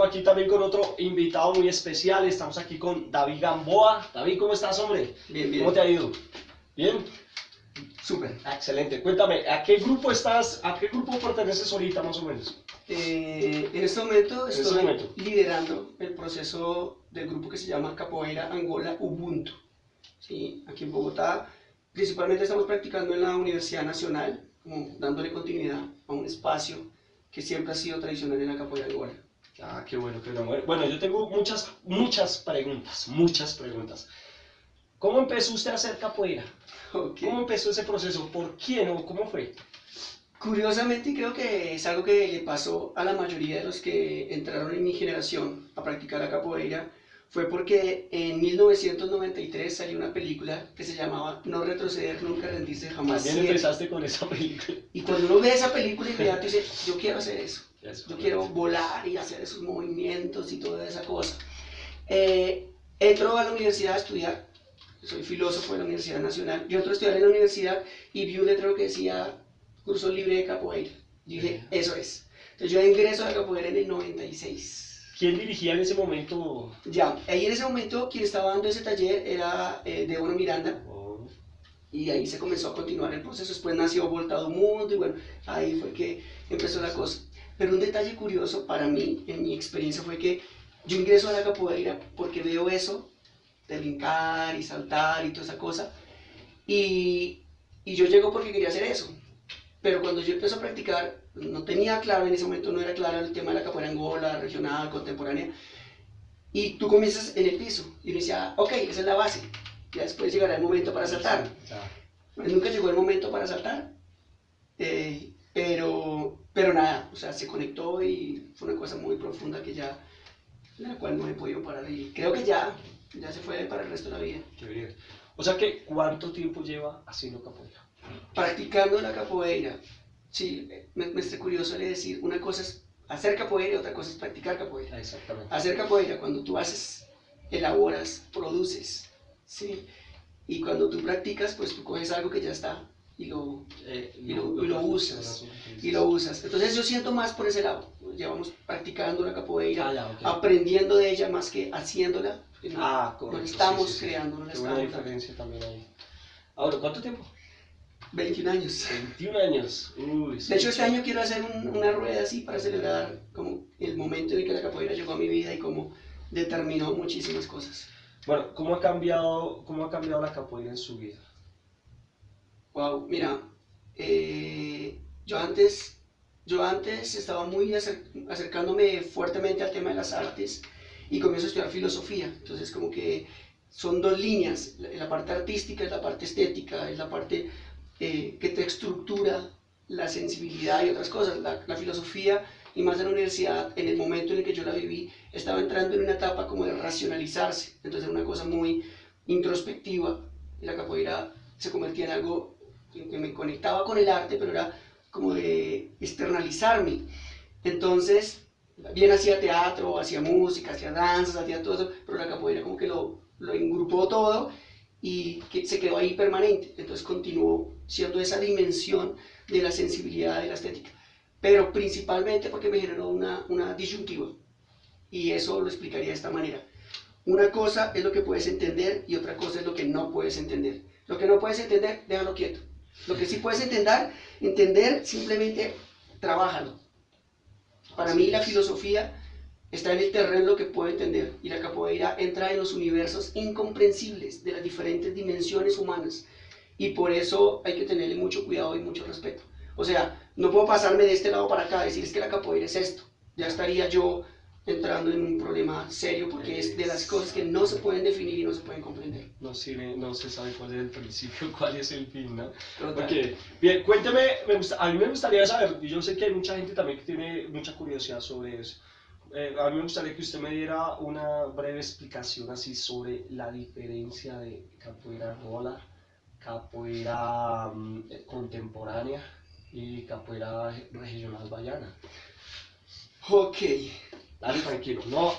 aquí también con otro invitado muy especial. Estamos aquí con David Gamboa. David, ¿cómo estás, hombre? Bien, bien. ¿Cómo te ha ido? ¿Bien? Súper. Excelente. Cuéntame, ¿a qué grupo estás? ¿A qué grupo perteneces ahorita, más o menos? En este momento este estoy momento. liderando el proceso del grupo que se llama Capoeira Angola Ubuntu. ¿Sí? Aquí en Bogotá, principalmente estamos practicando en la Universidad Nacional, como dándole continuidad a un espacio que siempre ha sido tradicional en la capoeira angola. Ah, qué bueno, qué bueno. Bueno, yo tengo muchas preguntas. ¿Cómo empezó usted a hacer capoeira? Okay. ¿Cómo empezó ese proceso? ¿Por quién o cómo fue? Curiosamente, creo que es algo que le pasó a la mayoría de los que entraron en mi generación a practicar la capoeira. Fue porque en 1993 salió una película que se llamaba No retroceder, nunca rendirse jamás. También empezaste con esa película. Y cuando uno ve esa película inmediato dice, yo quiero hacer eso. Yo quiero volar y hacer esos movimientos y toda esa cosa. Entro a la universidad a estudiar. Soy filósofo de la Universidad Nacional. Yo entro a estudiar en la universidad y vi un letrero que decía curso libre de capoeira. Y dije, eso es. Entonces yo ingreso a la capoeira en el 96. ¿Quién dirigía en ese momento? Ya, ahí en ese momento quien estaba dando ese taller era Débora Miranda. Oh. Y ahí se comenzó a continuar el proceso. Después nació Voltado Mundo y bueno, ahí fue que empezó la cosa. Pero un detalle curioso para mí, en mi experiencia, fue que yo ingreso a la capoeira porque veo eso de brincar y saltar y toda esa cosa. Y yo llego porque quería hacer eso. Pero cuando yo empecé a practicar, no tenía claro, en ese momento no era claro el tema de la capoeira angola, regional, contemporánea. Y tú comienzas en el piso y uno decía, ok, esa es la base. Ya después llegará el momento para saltar. Pues nunca llegó el momento para saltar. Pero nada, o sea, se conectó y fue una cosa muy profunda que ya, de la cual no he podido parar. Y creo que ya se fue para el resto de la vida. Qué bien. O sea que, ¿cuánto tiempo lleva haciendo capoeira? Practicando la capoeira. Sí, me estoy curioso de decir, una cosa es hacer capoeira y otra cosa es practicar capoeira. Exactamente. Hacer capoeira, cuando tú haces, elaboras, produces, ¿sí? Y cuando tú practicas, pues tú coges algo que ya está y lo usas. Y lo usas. Entonces yo siento más por ese lado. Llevamos practicando la capoeira, okay. aprendiendo de ella más que haciéndola. Correcto. No estamos creando, no la estamos dando. Una diferencia también ahí. Ahora, ¿cuánto tiempo? 21 años. 21 años. Uy, de hecho, este año quiero hacer una rueda así para celebrar como el momento en que la capoeira llegó a mi vida y cómo determinó muchísimas cosas. Bueno, ¿cómo ha cambiado la capoeira en su vida? Wow, mira, yo antes estaba muy acercándome fuertemente al tema de las artes y comienzo a estudiar filosofía. Entonces, como que son dos líneas: la parte artística es la parte estética, es la parte que te estructura la sensibilidad y otras cosas. La filosofía, y más en la universidad, en el momento en el que yo la viví, estaba entrando en una etapa como de racionalizarse. Entonces era una cosa muy introspectiva y la capoeira se convertía en algo que me conectaba con el arte, pero era como de externalizarme. Entonces, bien hacía teatro, hacía música, hacía danzas, hacía todo eso, pero la capoeira como que lo engrupó todo y que se quedó ahí permanente. Entonces continuó siendo esa dimensión de la sensibilidad, de la estética, pero principalmente porque me generó una disyuntiva, y eso lo explicaría de esta manera. Una cosa es lo que puedes entender y otra cosa es lo que no puedes entender. Lo que no puedes entender, déjalo quieto. Lo que sí puedes entender, simplemente trabájalo. Para mí la filosofía está en el terreno de lo que puedo entender, y la capoeira entra en los universos incomprensibles de las diferentes dimensiones humanas, y por eso hay que tenerle mucho cuidado y mucho respeto. O sea, no puedo pasarme de este lado para acá, decir es que la capoeira es esto. Ya estaría yo entrando en un problema serio, porque es de las cosas que no se pueden definir y no se pueden comprender. No se sabe cuál es el principio, cuál es el fin, ¿no? Total. Okay. Bien, cuénteme, a mí me gustaría saber, y yo sé que hay mucha gente también que tiene mucha curiosidad sobre eso. A mí me gustaría que usted me diera una breve explicación así sobre la diferencia de capoeira angola, capoeira contemporánea y capoeira regional baiana. Ok. Dale, tranquilo, no,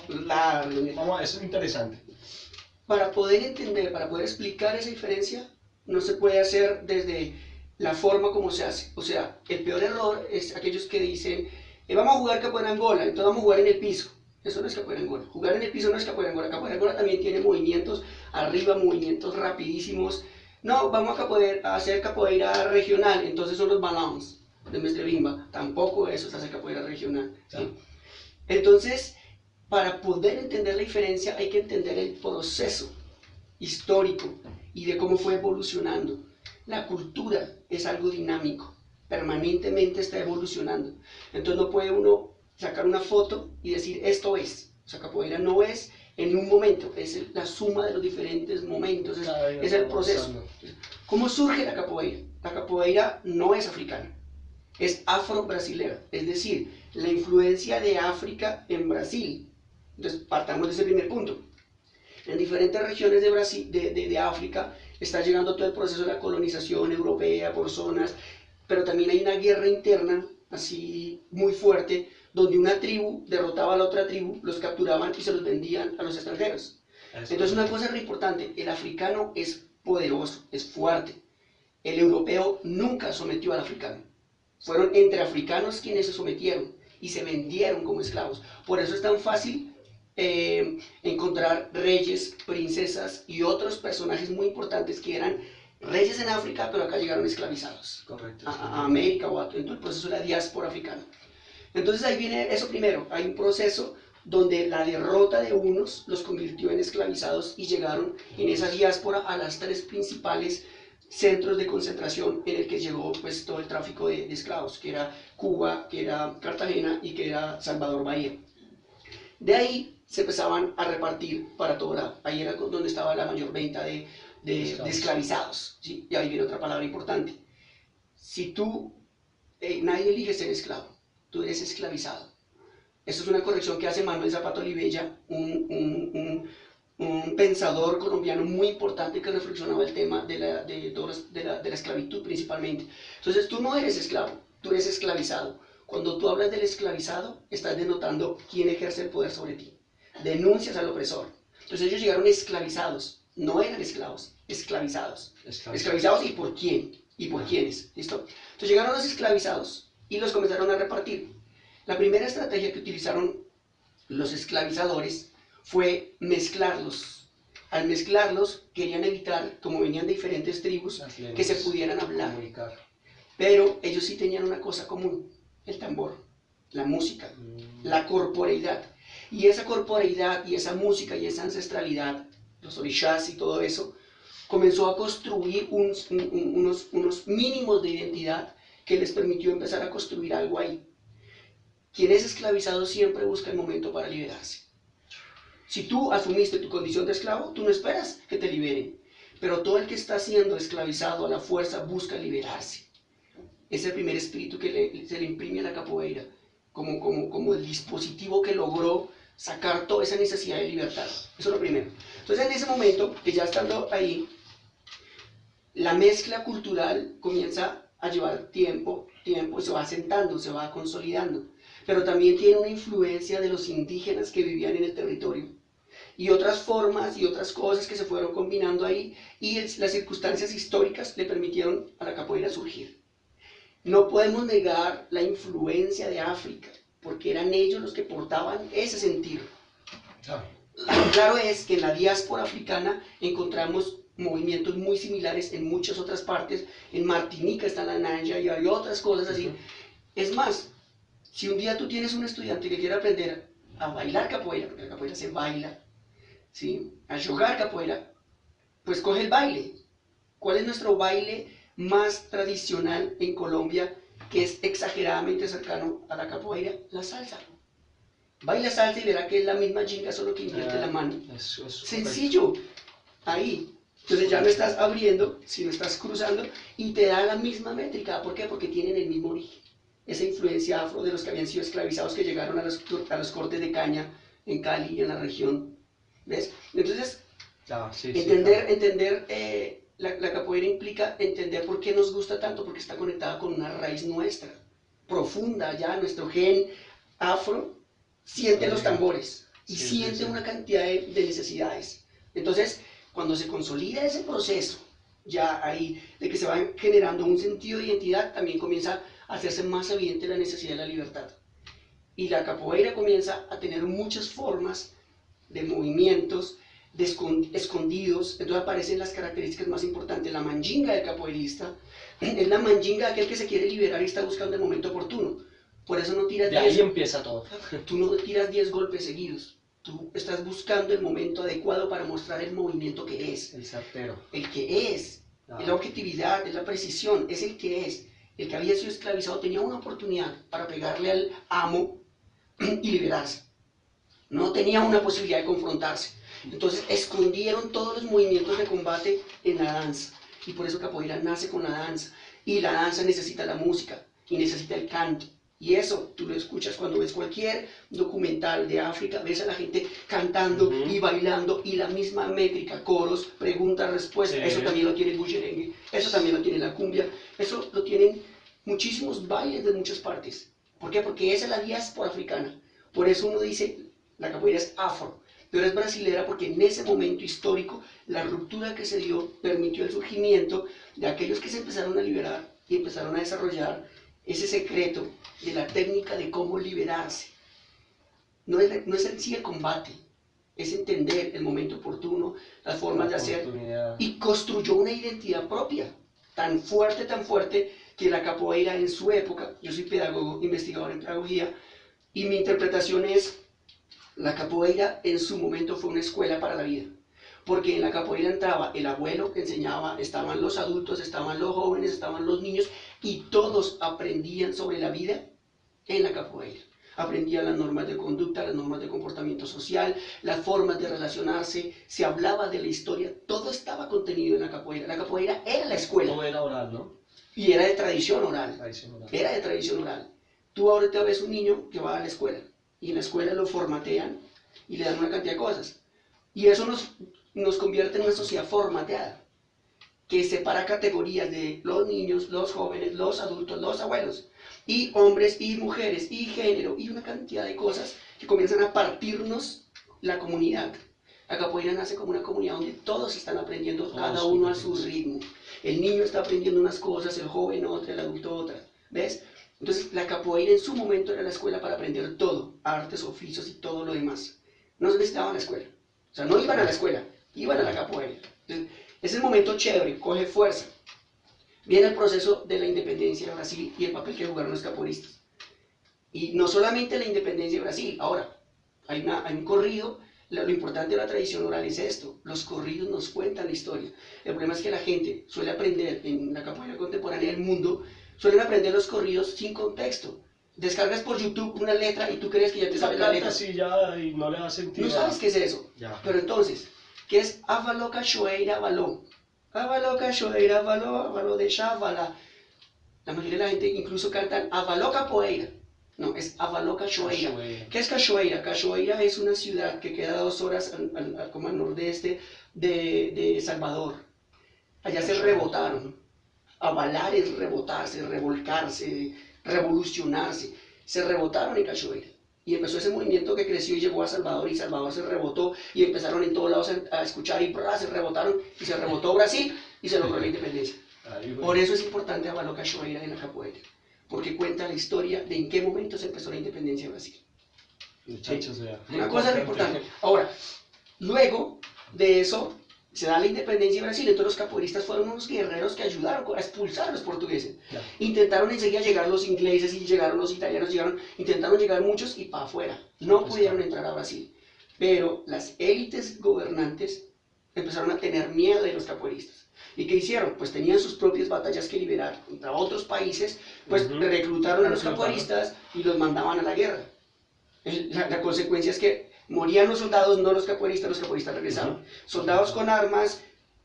vamos, eso es interesante. Para poder entender, para poder explicar esa diferencia, no se puede hacer desde la forma como se hace. O sea, el peor error es aquellos que dicen, vamos a jugar capoeira angola, entonces vamos a jugar en el piso. Eso no es capoeira angola. Jugar en el piso no es capoeira angola. Capoeira angola también tiene movimientos arriba, movimientos rapidísimos. No, vamos a hacer capoeira regional, entonces son los balance de Mestre Bimba. Tampoco eso es hacer capoeira regional. ¿Sí? Entonces, para poder entender la diferencia hay que entender el proceso histórico y de cómo fue evolucionando. La cultura es algo dinámico, permanentemente está evolucionando. Entonces no puede uno sacar una foto y decir esto es. O sea, capoeira no es en un momento, es la suma de los diferentes momentos, es el proceso. ¿Cómo surge la capoeira? La capoeira no es africana, es afro-brasilera, es decir, la influencia de África en Brasil. Entonces, partamos de ese primer punto. En diferentes regiones de, Brasil, de África está llegando todo el proceso de la colonización europea por zonas, pero también hay una guerra interna así muy fuerte, donde una tribu derrotaba a la otra tribu, los capturaban y se los vendían a los extranjeros. Entonces una cosa re importante, el africano es poderoso, es fuerte. El europeo nunca sometió al africano. Fueron entre africanos quienes se sometieron y se vendieron como esclavos. Por eso es tan fácil encontrar reyes, princesas y otros personajes muy importantes que eran reyes en África, pero acá llegaron esclavizados. Correcto. A América o en todo el proceso de la diáspora africana. Entonces ahí viene eso primero, hay un proceso donde la derrota de unos los convirtió en esclavizados y llegaron en esa diáspora a las tres principales centros de concentración en el que llegó pues todo el tráfico de esclavos, que era Cuba, que era Cartagena y que era Salvador Bahía. De ahí se empezaban a repartir para todo lado, ahí era donde estaba la mayor venta de esclavizados, ¿sí? Y ahí viene otra palabra importante. Si tú, nadie elige ser esclavo, tú eres esclavizado. Esto es una corrección que hace Manuel Zapato Olivella, un pensador colombiano muy importante que reflexionaba el tema de la esclavitud principalmente. Entonces tú no eres esclavo, tú eres esclavizado. Cuando tú hablas del esclavizado, estás denotando quién ejerce el poder sobre ti. Denuncias al opresor. Entonces ellos llegaron esclavizados, no eran esclavos, esclavizados. Esclavizados y por quién, y por quiénes, ¿listo? Entonces llegaron los esclavizados y los comenzaron a repartir. La primera estrategia que utilizaron los esclavizadores fue mezclarlos. Al mezclarlos querían evitar, como venían de diferentes tribus, que se pudieran hablar. Pero ellos sí tenían una cosa común, el tambor, la música, la corporeidad. Y esa corporeidad y esa música y esa ancestralidad, los orishas y todo eso, comenzó a construir unos mínimos de identidad que les permitió empezar a construir algo ahí. Quien es esclavizado siempre busca el momento para liberarse. Si tú asumiste tu condición de esclavo, tú no esperas que te liberen. Pero todo el que está siendo esclavizado a la fuerza busca liberarse. Es el primer espíritu que se le imprime a la capoeira, como el dispositivo que logró sacar toda esa necesidad de libertad. Eso es lo primero. Entonces en ese momento, que ya estando ahí, la mezcla cultural comienza a llevar tiempo y se va asentando, se va consolidando. Pero también tiene una influencia de los indígenas que vivían en el territorio. Y otras formas y otras cosas que se fueron combinando ahí, y las circunstancias históricas le permitieron a la capoeira surgir. No podemos negar la influencia de África, porque eran ellos los que portaban ese sentir. Claro es que en la diáspora africana encontramos movimientos muy similares en muchas otras partes. En Martinica está la Nanja y hay otras cosas así. Es más, si un día tú tienes un estudiante que quiere aprender a bailar capoeira, porque la capoeira se baila, ¿sí? A jugar capoeira, pues coge el baile. ¿Cuál es nuestro baile más tradicional en Colombia, que es exageradamente cercano a la capoeira? La salsa. Baila salsa y verá que es la misma jinga, solo que invierte la mano. Sencillo. Ahí. Entonces ya no estás abriendo, sino estás cruzando y te da la misma métrica. ¿Por qué? Porque tienen el mismo origen. Esa influencia afro de los que habían sido esclavizados que llegaron a los cortes de caña en Cali y en la región. ¿Ves? Entonces, entender la capoeira implica entender por qué nos gusta tanto, porque está conectada con una raíz nuestra, profunda. Ya nuestro gen afro siente los tambores y siente una cantidad de necesidades. Entonces, cuando se consolida ese proceso, ya ahí, de que se va generando un sentido de identidad, también comienza a hacerse más evidente la necesidad de la libertad. Y la capoeira comienza a tener muchas formas de movimientos escondidos. Entonces aparecen las características más importantes. La mandinga del capoeirista es la mandinga de aquel que se quiere liberar y está buscando el momento oportuno. Por eso no tiras De ahí empieza todo. Tú no tiras 10 golpes seguidos. Tú estás buscando el momento adecuado para mostrar el movimiento que es. El certero. El que es. Es la objetividad, es la precisión, es el que es. El que había sido esclavizado tenía una oportunidad para pegarle al amo y liberarse. No tenía una posibilidad de confrontarse. Entonces escondieron todos los movimientos de combate en la danza. Y por eso capoeira nace con la danza. Y la danza necesita la música y necesita el canto. Y eso tú lo escuchas cuando ves cualquier documental de África, ves a la gente cantando y bailando y la misma métrica, coros, pregunta, respuesta. Eso también lo tiene el bullerengue, eso también lo tiene la cumbia, eso lo tienen muchísimos bailes de muchas partes. ¿Por qué? Porque esa es la diáspora africana. Por eso uno dice, la capoeira es afro, pero es brasilera porque en ese momento histórico la ruptura que se dio permitió el surgimiento de aquellos que se empezaron a liberar y empezaron a desarrollar ese secreto de la técnica de cómo liberarse. No es en sí el combate, es entender el momento oportuno, las formas de hacer, y construyó una identidad propia, tan fuerte, que la capoeira en su época, yo soy pedagogo, investigador en pedagogía, y mi interpretación es, la capoeira en su momento fue una escuela para la vida. Porque en la capoeira entraba el abuelo que enseñaba, estaban los adultos, estaban los jóvenes, estaban los niños, y todos aprendían sobre la vida en la capoeira. Aprendían las normas de conducta, las normas de comportamiento social, las formas de relacionarse, se hablaba de la historia, todo estaba contenido en la capoeira. La capoeira era la escuela. Todo era oral, ¿no? Y era de tradición oral. Era de tradición oral. Tú ahorita ves un niño que va a la escuela, y en la escuela lo formatean y le dan una cantidad de cosas. Y eso nos convierte en una sociedad formateada, que separa categorías de los niños, los jóvenes, los adultos, los abuelos, y hombres y mujeres, y género, y una cantidad de cosas que comienzan a partirnos la comunidad. La capoeira nace como una comunidad donde todos están aprendiendo, cada uno a su ritmo. El niño está aprendiendo unas cosas, el joven otra, el adulto otra. ¿Ves? Entonces la capoeira en su momento era la escuela para aprender todo, artes, oficios y todo lo demás. No se necesitaba la escuela. O sea, no iban a la escuela, iban a la capoeira. Entonces, es el momento chévere, coge fuerza. Viene el proceso de la independencia de Brasil y el papel que jugaron los capoeiristas. Y no solamente la independencia de Brasil, ahora, hay un corrido, lo importante de la tradición oral es esto, los corridos nos cuentan la historia. El problema es que la gente suele aprender en la capoeira contemporánea del mundo, suelen aprender los corridos sin contexto. Descargas por YouTube una letra y tú crees que ya te sabes la letra. Sí, ya, y no le da sentido. No sabes qué es eso. Ya. Pero entonces, ¿qué es Avaló Cachoeira Való? Avaló Cachoeira Való, Avaló de Chavala. La mayoría de la gente incluso cantan Avaló Capoeira. No, es Avaló Cachoeira. ¿Qué es Cachoeira? Cachoeira es una ciudad que queda 2 horas como al nordeste de Salvador. Allá se rebotaron. Avalar es rebotarse, revolcarse, revolucionarse. Se rebotaron en Cachoeira. Y empezó ese movimiento que creció y llegó a Salvador, y Salvador se rebotó, y empezaron en todos lados a escuchar, y se rebotaron, y se rebotó Brasil, y se logró la independencia. Por eso es importante Avaló Cachoeira en la capoeira, porque cuenta la historia de en qué momento se empezó la independencia de Brasil. Muchachos, vea. Una cosa es importante. Ahora, luego de eso, se da la independencia de Brasil, entonces los capoeiristas fueron unos guerreros que ayudaron a expulsar a los portugueses. Ya. Intentaron enseguida llegar los ingleses y llegaron los italianos, intentaron llegar muchos y para afuera. No pudieron entrar a Brasil. Pero las élites gobernantes empezaron a tener miedo de los capoeiristas. ¿Y qué hicieron? Pues tenían sus propias batallas que liberar contra otros países, pues reclutaron a los capoeiristas y los mandaban a la guerra. La consecuencia es que morían los soldados, no los capoeiristas regresaban. Soldados con armas,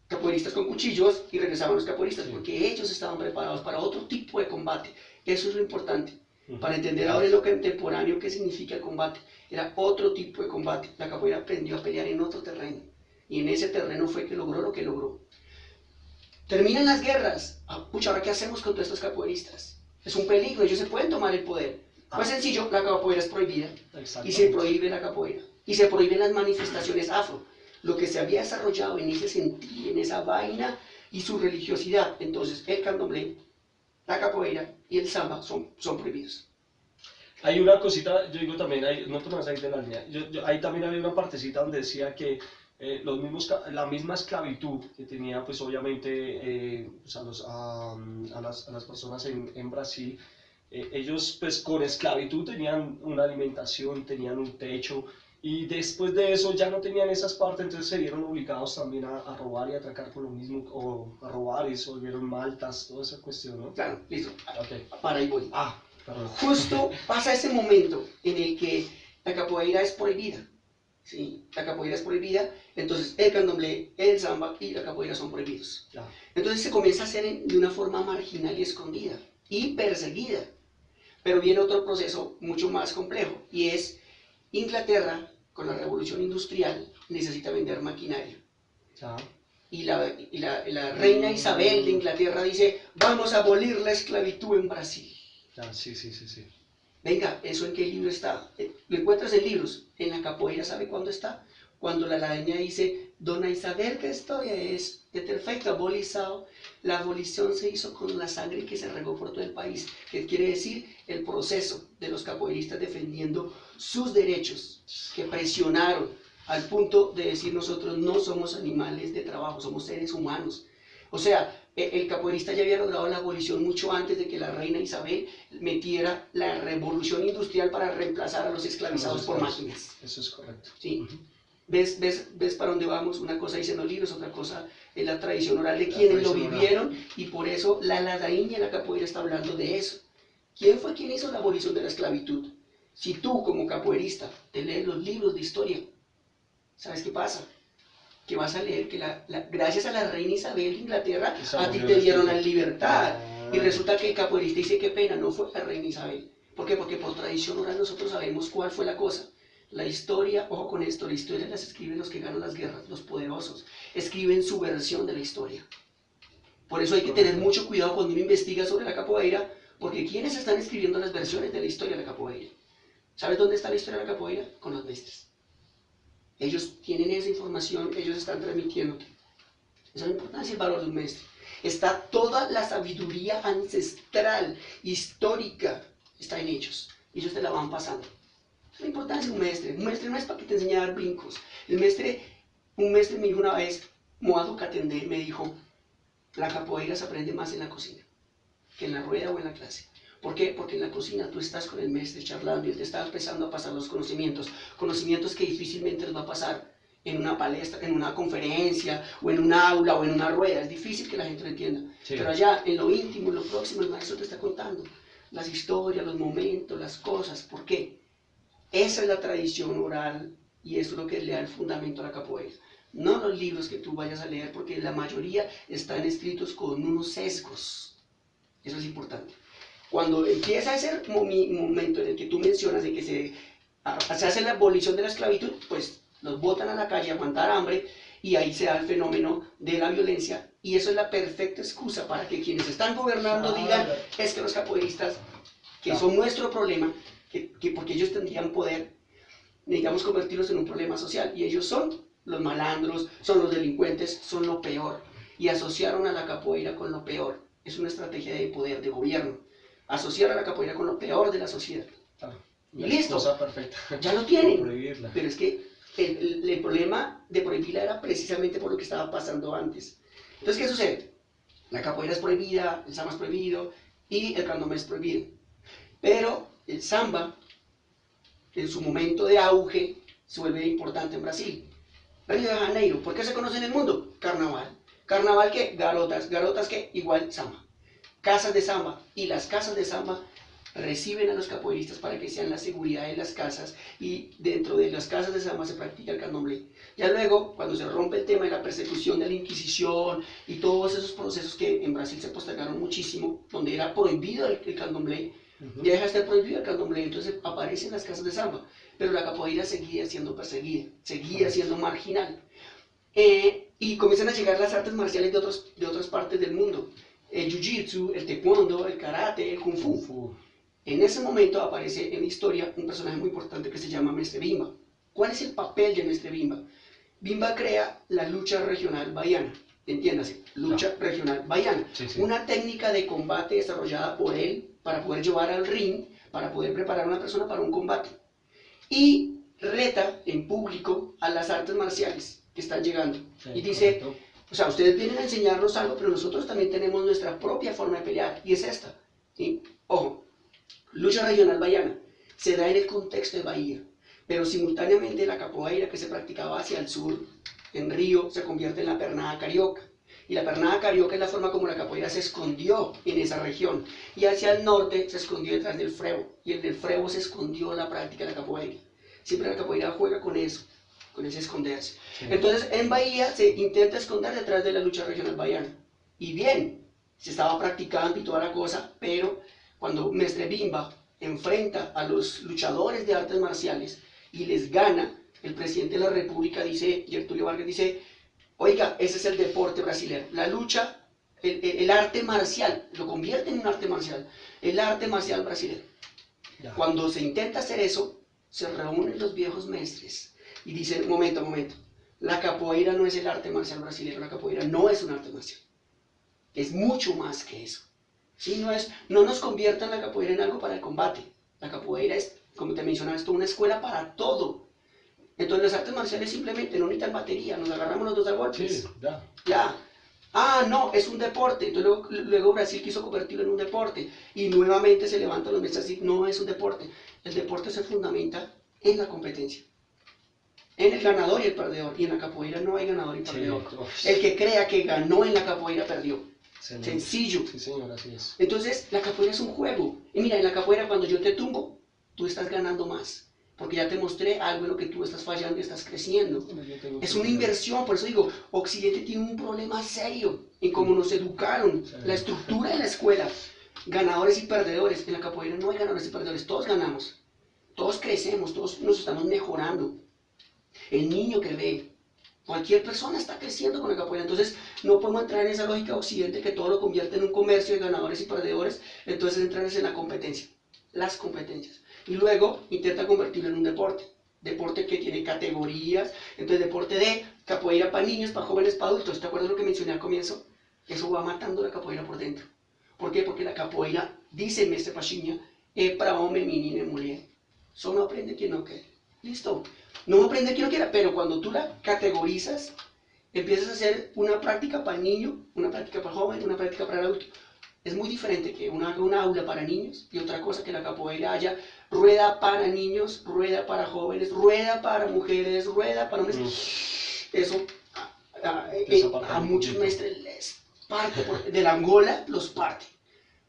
capoeiristas con cuchillos, y regresaban los capoeiristas, porque ellos estaban preparados para otro tipo de combate. Eso es lo importante. Para entender ahora en lo contemporáneo qué significa el combate. Era otro tipo de combate. La capoeira aprendió a pelear en otro terreno. Y en ese terreno fue que logró lo que logró. Terminan las guerras. Pucha, ¿ahora qué hacemos con todos estos capoeiristas? Es un peligro, ellos se pueden tomar el poder. Más sencillo, la capoeira es prohibida. Y se prohíbe la capoeira. Y se prohíben las manifestaciones afro. Lo que se había desarrollado en ese sentido, en esa vaina y su religiosidad. Entonces, el candomblé, la capoeira y el samba son prohibidos. Hay una cosita, yo digo también, no te vas a ir de la línea, ahí también había una partecita donde decía que la misma esclavitud que tenía pues obviamente pues, a las personas en Brasil, ellos pues con esclavitud tenían una alimentación, tenían un techo, y después de eso ya no tenían esas partes, entonces se vieron obligados también a robar y a atracar por lo mismo, o a robar y se volvieron maltas, toda esa cuestión, ¿no? Claro, listo. Okay. Para ahí voy. Perdón. Justo pasa ese momento en el que la capoeira es prohibida. ¿Sí? La capoeira es prohibida, entonces el candomblé, el samba y la capoeira son prohibidos. Ya. Entonces se comienza a hacer de una forma marginal y escondida y perseguida. Pero viene otro proceso mucho más complejo, y es Inglaterra, con la revolución industrial, necesita vender maquinaria. Ya. Y la reina Isabel de Inglaterra dice, vamos a abolir la esclavitud en Brasil. Ya, sí. Venga, ¿eso en qué libro está? Lo encuentras en libros. En la capoeira, ¿sabe cuándo está? Cuando la reina dice, Dona Isabel, que esto es perfecto, abolizado. La abolición se hizo con la sangre que se regó por todo el país, que quiere decir el proceso de los capoeiristas defendiendo sus derechos, que presionaron al punto de decir nosotros no somos animales de trabajo, somos seres humanos. O sea, el capoeirista ya había logrado la abolición mucho antes de que la reina Isabel metiera la revolución industrial para reemplazar a los esclavizados por máquinas. Eso es correcto. ¿Sí? ¿Ves para dónde vamos? Una cosa dicen los libros, otra cosa es la tradición oral de quienes lo vivieron, y por eso la ladaíña y la capoeira está hablando de eso. ¿Quién fue quien hizo la abolición de la esclavitud? Si tú, como capoeirista, te lees los libros de historia, ¿sabes qué pasa? Que vas a leer que gracias a la reina Isabel de Inglaterra, a ti te dieron la libertad. Y resulta que el capoeirista dice, qué pena, no fue la reina Isabel. ¿Por qué? Porque por tradición oral nosotros sabemos cuál fue la cosa. La historia, ojo con esto, la historia las escriben los que ganan las guerras, los poderosos. Escriben su versión de la historia. Por eso hay que tener mucho cuidado cuando uno investiga sobre la capoeira, porque ¿quiénes están escribiendo las versiones de la historia de la capoeira? ¿Sabes dónde está la historia de la capoeira? Con los mestres. Ellos tienen esa información, ellos están transmitiéndote. Esa es la importancia y el valor de un mestre. Está toda la sabiduría ancestral, histórica, está en ellos. Ellos te la van pasando. Esa es la importancia de un mestre. Un mestre no es para que te enseñe a dar brincos. Un mestre me dijo una vez, Moado Katendé me dijo, la capoeira se aprende más en la cocina que en la rueda o en la clase. ¿Por qué? Porque en la cocina tú estás con el mestre charlando y él te está empezando a pasar los conocimientos que difícilmente los va a pasar en una palestra, en una conferencia, o en un aula, o en una rueda. Es difícil que la gente lo entienda. Sí. Pero allá, en lo íntimo, en lo próximo, el maestro te está contando las historias, los momentos, las cosas. ¿Por qué? Esa es la tradición oral, y eso es lo que le da el fundamento a la capoeira. No los libros que tú vayas a leer, porque la mayoría están escritos con unos sesgos. Eso es importante. Cuando empieza ese momento en el que tú mencionas de que se hace la abolición de la esclavitud, pues los botan a la calle a aguantar hambre, y ahí se da el fenómeno de la violencia, y eso es la perfecta excusa para que quienes están gobernando digan, es que los capoeiristas, que son nuestro problema, que porque ellos tendrían poder, necesitamos convertirlos en un problema social, y ellos son los malandros, son los delincuentes, son lo peor, y asociaron a la capoeira con lo peor. Es una estrategia de poder, de gobierno, asociar a la capoeira con lo peor de la sociedad. Claro. Y listo, perfecta. Ya lo tienen, pero es que el problema de prohibirla era precisamente por lo que estaba pasando antes. Entonces, ¿qué sucede? La capoeira es prohibida, el samba es prohibido, y el candomblé es prohibido. Pero el samba, en su momento de auge, se vuelve importante en Brasil. Río de Janeiro, ¿por qué se conoce en el mundo? Carnaval. ¿Carnaval qué? Garotas. ¿Garotas qué? Igual samba. Casas de samba. Y las casas de samba reciben a los capoeiristas para que sean la seguridad de las casas, y dentro de las casas de samba se practica el candomblé. Ya luego, cuando se rompe el tema de la persecución de la Inquisición y todos esos procesos que en Brasil se postergaron muchísimo, donde era prohibido el candomblé, ya deja de estar prohibido el candomblé, entonces aparecen las casas de samba, pero la capoeira seguía siendo perseguida, seguía siendo marginal. Y comienzan a llegar las artes marciales de otras partes del mundo, el jiu-jitsu, el taekwondo, el karate, el kung fu. En ese momento aparece en la historia un personaje muy importante que se llama Mestre Bimba. ¿Cuál es el papel de Mestre Bimba? Bimba crea la lucha regional baiana, entiéndase, lucha regional baiana, una técnica de combate desarrollada por él para poder llevar al ring para poder preparar a una persona para un combate. Y reta en público a las artes marciales que están llegando. Sí, y dice, correcto. o sea, ustedes vienen a enseñarnos algo, pero nosotros también tenemos nuestra propia forma de pelear, y es esta. ¿Sí? Ojo, lucha regional baiana se da en el contexto de Bahía, pero simultáneamente la capoeira que se practicaba hacia el sur, en Río, se convierte en la pernada carioca. Y la pernada carioca es la forma como la capoeira se escondió en esa región. Y hacia el norte se escondió detrás del frevo. Y en el frevo se escondió la práctica de la capoeira. Siempre la capoeira juega con eso, con ese esconderse. Sí. Entonces en Bahía se intenta esconder detrás de la lucha regional baiana. Y bien, se estaba practicando y toda la cosa, pero cuando Mestre Bimba enfrenta a los luchadores de artes marciales y les gana, el presidente de la República dice, Getúlio Vargas dice, oiga, ese es el deporte brasileño, la lucha, el arte marcial, lo convierte en un arte marcial, el arte marcial brasileño. Ya. Cuando se intenta hacer eso, se reúnen los viejos mestres y dicen, momento, la capoeira no es el arte marcial brasileño, la capoeira no es un arte marcial, es mucho más que eso. ¿Sí? No nos conviertan la capoeira en algo para el combate, la capoeira es, como te mencionaba, esto una escuela para todo. Entonces las artes marciales simplemente no necesitan batería, nos agarramos los dos a golpes. Sí, ya. Ya. Ah, no, es un deporte. Entonces luego Brasil quiso convertirlo en un deporte. Y nuevamente se levantan los mestres y no es un deporte. El deporte se fundamenta en la competencia. En el ganador y el perdedor. Y en la capoeira no hay ganador y perdedor. Sí. El que crea que ganó en la capoeira perdió. Excelente. Sencillo. Sí, señor, así es. Entonces la capoeira es un juego. Y mira, en la capoeira cuando yo te tumbo, tú estás ganando más. Porque ya te mostré algo en lo que tú estás fallando y estás creciendo. Bueno, yo tengo Es que- una inversión, por eso digo, Occidente tiene un problema serio en cómo nos educaron, Sí. la estructura de la escuela, ganadores y perdedores. En la capoeira no hay ganadores y perdedores, todos ganamos, todos crecemos, todos nos estamos mejorando. El niño que ve, cualquier persona está creciendo con la capoeira, entonces no podemos entrar en esa lógica de Occidente que todo lo convierte en un comercio de ganadores y perdedores, entonces entrar en la competencia, las competencias. Y luego intenta convertirlo en un deporte que tiene categorías, entonces deporte de capoeira para niños, para jóvenes, para adultos. ¿Te acuerdas lo que mencioné al comienzo? Eso va matando la capoeira por dentro. ¿Por qué? Porque la capoeira, dice el mestre Pachinha, es para hombre, menina y mujer. Solo aprende quien no quiere. Listo. No aprende quien no quiera, pero cuando tú la categorizas, empiezas a hacer una práctica para el niño, una práctica para el joven, una práctica para el adulto. Es muy diferente que una aula para niños y otra cosa que la capoeira haya rueda para niños, rueda para jóvenes, rueda para mujeres, rueda para hombres. Eso a muchos maestros les parte, de la Angola los parte,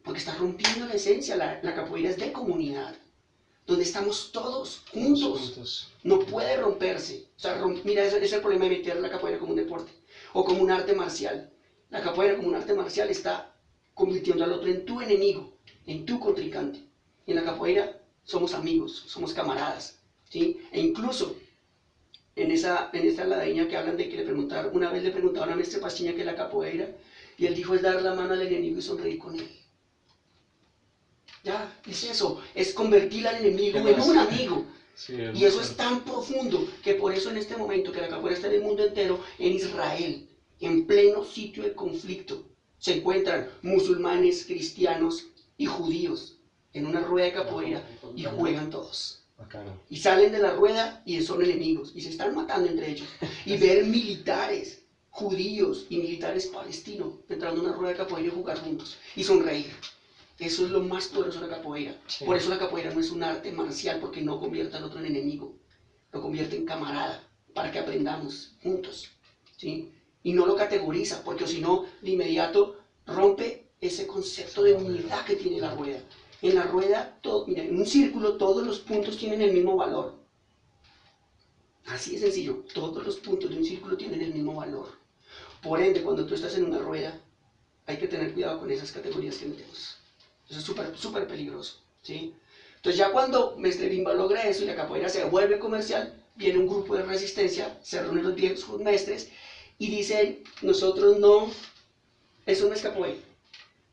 porque está rompiendo la esencia. La capoeira es de comunidad, donde estamos todos juntos. No puede romperse. O sea, mira, ese es el problema de meter la capoeira como un deporte o como un arte marcial. La capoeira como un arte marcial está convirtiendo al otro en tu enemigo, en tu contrincante. Y en la capoeira somos amigos, somos camaradas, ¿sí? E incluso en esta ladaña que hablan de que una vez le preguntaron a Mestre Pachinha qué es la capoeira, y él dijo es dar la mano al enemigo y sonreír con él. Ya, es eso, es convertir al enemigo en un amigo. Sí, Y eso es tan profundo que por eso en este momento que la capoeira está en el mundo entero, en Israel, en pleno sitio de conflicto, se encuentran musulmanes, cristianos y judíos en una rueda de capoeira y juegan todos. Bacano. Y salen de la rueda y son enemigos y se están matando entre ellos. Y ver militares judíos y militares palestinos entrando en una rueda de capoeira y jugar juntos y sonreír. Eso es lo más poderoso de la capoeira. Sí. Por eso la capoeira no es un arte marcial, porque no convierte al otro en enemigo, lo convierte en camarada, para que aprendamos juntos, ¿sí? Y no lo categoriza, porque si no, de inmediato rompe ese concepto de unidad que tiene la rueda. En la rueda, mira, en un círculo todos los puntos tienen el mismo valor. Así de sencillo, todos los puntos de un círculo tienen el mismo valor. Por ende, cuando tú estás en una rueda, hay que tener cuidado con esas categorías que metemos. Eso es súper, súper peligroso, ¿sí? Entonces ya cuando Mestre Bimba logra eso y la capoeira se vuelve comercial, viene un grupo de resistencia, se reúnen los viejos mestres y dicen, nosotros no, eso no es capoeira.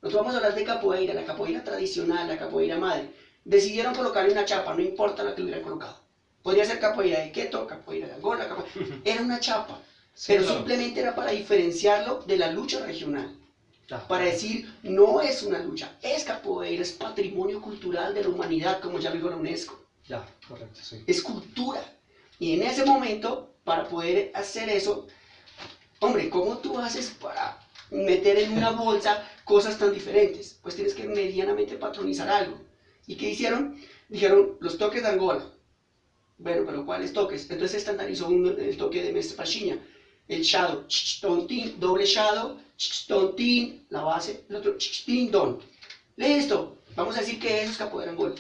Nosotros vamos a hablar de capoeira, la capoeira tradicional, la capoeira madre. Decidieron colocarle una chapa, no importa la que hubieran colocado. Podría ser capoeira de Queto, capoeira de Angola, era una chapa, Sí, pero claro. simplemente era para diferenciarlo de la lucha regional. Ya, para decir, no es una lucha, es capoeira, es patrimonio cultural de la humanidad, como ya lo dijo la UNESCO. ya, correcto, sí. Es cultura. Y en ese momento, para poder hacer eso, hombre, ¿cómo tú haces para meter en una bolsa cosas tan diferentes? Pues tienes que medianamente patronizar algo. ¿Y qué hicieron? Dijeron, los toques de Angola. Bueno, pero ¿cuáles toques? Entonces se estandarizó el toque de Mestre Pashinha. El shadow, tontín, doble shadow, tontín, la base, el otro, tin, don. Listo, vamos a decir que eso es capoeira Angola.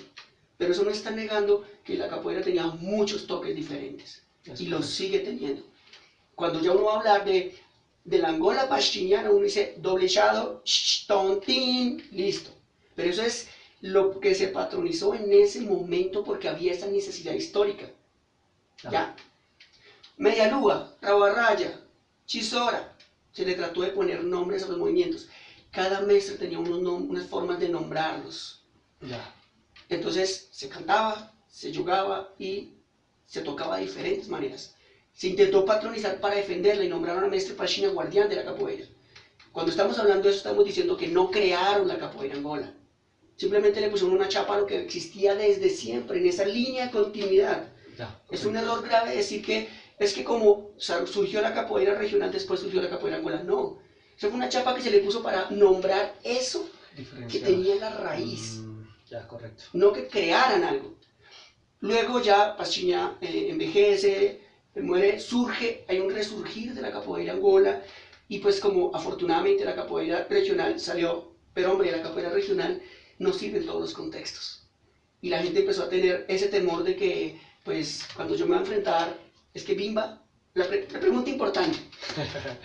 Pero eso no está negando que la capoeira tenía muchos toques diferentes. Y los sigue teniendo. Cuando ya uno va a hablar de la Angola pashiniana, uno dice doble shadow, tontín, listo. Pero eso es lo que se patronizó en ese momento porque había esa necesidad histórica. Ya. Media lua, rabarraya, chisora, se le trató de poner nombres a los movimientos. Cada maestro tenía unas formas de nombrarlos. Ya. Entonces se cantaba, se jugaba y se tocaba de diferentes maneras. Se intentó patronizar para defenderla y nombraron a Mestre Pashinha guardián de la capoeira. Cuando estamos hablando de eso, estamos diciendo que no crearon la capoeira Angola. Simplemente le pusieron una chapa a lo que existía desde siempre, en esa línea de continuidad. Ya, es un error grave decir que es que como surgió la capoeira regional, después surgió la capoeira Angola. No, eso fue una chapa que se le puso para nombrar eso que tenía la raíz. Ya, correcto. No que crearan algo. Luego ya Pashinha envejece, muere, surge, hay un resurgir de la capoeira Angola y pues como afortunadamente la capoeira regional salió, pero hombre, la capoeira regional no sirve en todos los contextos. Y la gente empezó a tener ese temor de que, pues, cuando yo me voy a enfrentar, es que Bimba, la pregunta importante,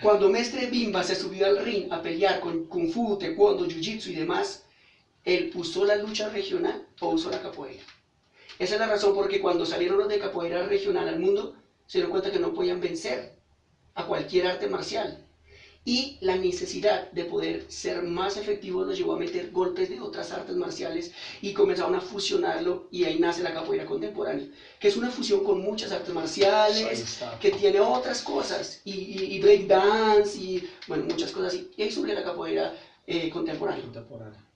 cuando Mestre Bimba se subió al ring a pelear con Kung Fu, Taekwondo, Jiu-Jitsu y demás, ¿él usó la lucha regional o usó la capoeira? Esa es la razón porque cuando salieron los de capoeira regional al mundo, se dieron cuenta que no podían vencer a cualquier arte marcial. Y la necesidad de poder ser más efectivos los llevó a meter golpes de otras artes marciales y comenzaron a fusionarlo y ahí nace la capoeira contemporánea, que es una fusión con muchas artes marciales, que tiene otras cosas, y breakdance, y bueno, muchas cosas así. Y ahí surge la capoeira contemporánea,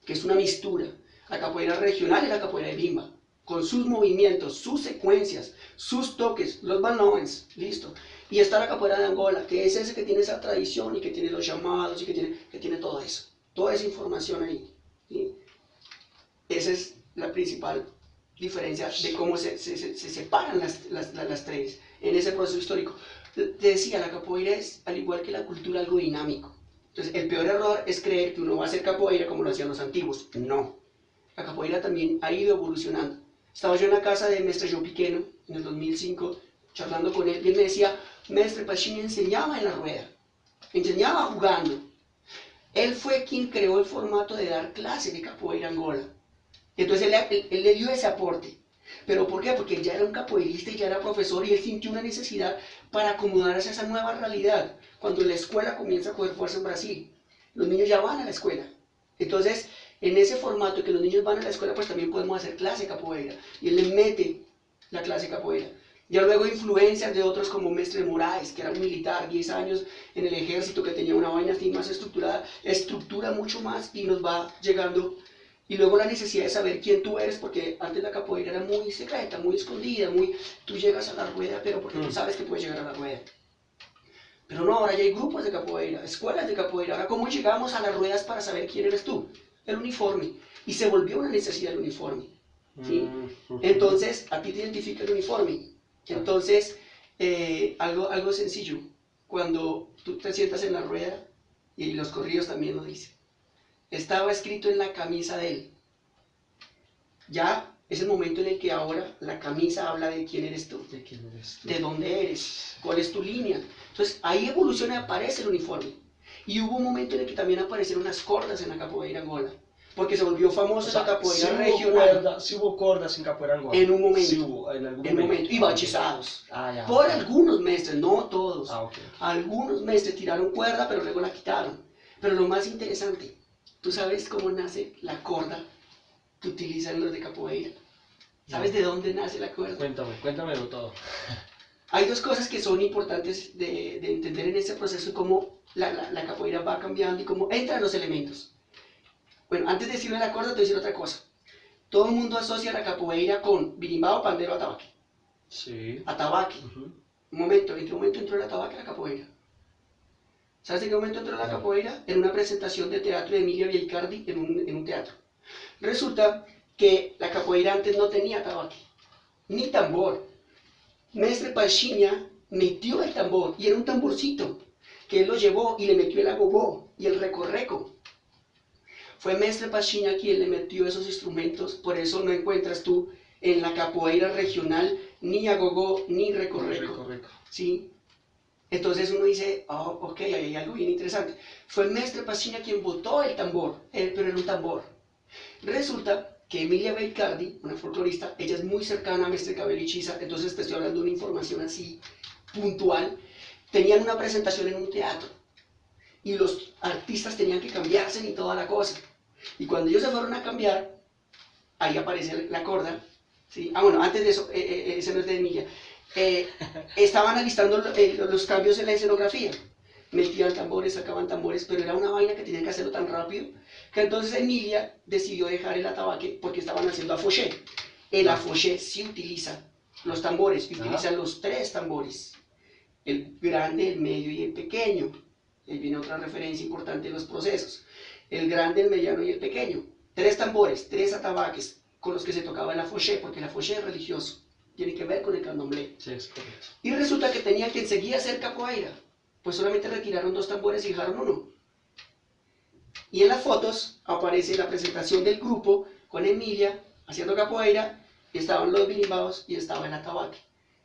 que es una mistura, la capoeira regional y la capoeira de Bimba, con sus movimientos, sus secuencias, sus toques, los balões, listo. Y está la capoeira de Angola, que es ese que tiene esa tradición y que tiene los llamados y que tiene todo eso, toda esa información ahí. ¿Sí? Esa es la principal diferencia de cómo se separan las tres en ese proceso histórico. Te decía, la capoeira es, al igual que la cultura, algo dinámico. Entonces, el peor error es creer que uno va a hacer capoeira como lo hacían los antiguos. No. La capoeira también ha ido evolucionando. Estaba yo en la casa de Mestre Joe Piqueno en el 2005, charlando con él, y él me decía, Mestre Pashinha enseñaba en la rueda, enseñaba jugando. Él fue quien creó el formato de dar clase de capoeira Angola. Entonces él le dio ese aporte. ¿Pero por qué? Porque él ya era un capoeirista y ya era profesor y él sintió una necesidad para acomodarse a esa nueva realidad. Cuando la escuela comienza a coger fuerza en Brasil, los niños ya van a la escuela. Entonces, en ese formato que los niños van a la escuela, pues también podemos hacer clase de capoeira. Y él le mete la clase de capoeira. Ya luego influencias de otros como Mestre Moraes, que era un militar, 10 años en el ejército, que tenía una vaina así más estructurada, estructura mucho más y nos va llegando. Y luego la necesidad de saber quién tú eres, porque antes la capoeira era muy secreta, muy escondida, tú llegas a la rueda, pero porque tú sabes que puedes llegar a la rueda. Pero no, ahora ya hay grupos de capoeira, escuelas de capoeira. Ahora, ¿cómo llegamos a las ruedas para saber quién eres tú? El uniforme. Y se volvió una necesidad del uniforme. ¿Sí? Entonces, a ti te identifica el uniforme. Entonces, algo sencillo. Cuando tú te sientas en la rueda, y los corridos también lo dicen, estaba escrito en la camisa de él. Ya es el momento en el que ahora la camisa habla de quién eres tú, de dónde eres, cuál es tu línea. Entonces ahí evoluciona y aparece el uniforme. Y hubo un momento en el que también aparecieron las cordas en la capoeira Angola, porque se volvió famosa la capoeira regional. Sí hubo cordas en capoeira Angola. En un momento. Sí hubo, en algún momento. Y bachizados. Ya, por algunos mestres, no todos. Okay. Algunos mestres tiraron cuerda, pero luego la quitaron. Pero lo más interesante, ¿tú sabes cómo nace la corda que utilizan los de capoeira? ¿Sabes de dónde nace la cuerda? Cuéntamelo todo. Hay dos cosas que son importantes de entender en este proceso y cómo la capoeira va cambiando y cómo entran los elementos. Bueno, antes de decirle la corda, te voy a decir otra cosa. Todo el mundo asocia la capoeira con birimbao, pandero, atabaque. Sí. Atabaque. Ujú. Un momento, ¿en qué momento entró el atabaque a la capoeira? ¿Sabes en qué momento entró la No. capoeira? En una presentación de teatro de Emilia Vieicardi en un teatro. Resulta que la capoeira antes no tenía atabaque, ni tambor. Mestre Pashinha metió el tambor, y era un tamborcito, que él lo llevó y le metió el agogó y el recorreco. Fue Mestre Pashinha quien le metió esos instrumentos, por eso no encuentras tú en la capoeira regional ni agogó ni recorreco. Correcto. ¿Sí? Entonces uno dice, oh, ok, ahí hay algo bien interesante. Fue Mestre Pashinha quien botó el tambor, pero era un tambor. Resulta que Emilia Vieicardi, una folclorista, ella es muy cercana a Mestre Cabello y Chiza, entonces te estoy hablando de una información así puntual. Tenían una presentación en un teatro y los artistas tenían que cambiarse y toda la cosa. Y cuando ellos se fueron a cambiar, ahí aparece la corda. ¿Sí? Ah, bueno, antes de eso, ese no es de Emilia. Estaban alistando los cambios en la escenografía. Metían tambores, sacaban tambores, pero era una vaina que tenían que hacerlo tan rápido que entonces Emilia decidió dejar el atabaque porque estaban haciendo afoché. El afoché sí utiliza los tambores, y utiliza los tres tambores: el grande, el medio y el pequeño. Ahí viene otra referencia importante de los procesos: el grande, el mediano y el pequeño. Tres tambores, tres atabaques con los que se tocaba el afoché, porque el afoché es religioso, tiene que ver con el candomblé. Sí, es correcto. Y resulta que tenían que enseguida hacer capoeira, pues solamente retiraron dos tambores y dejaron uno. Y en las fotos aparece la presentación del grupo con Emilia haciendo capoeira, y estaban los birimbaos y estaba el atabaque.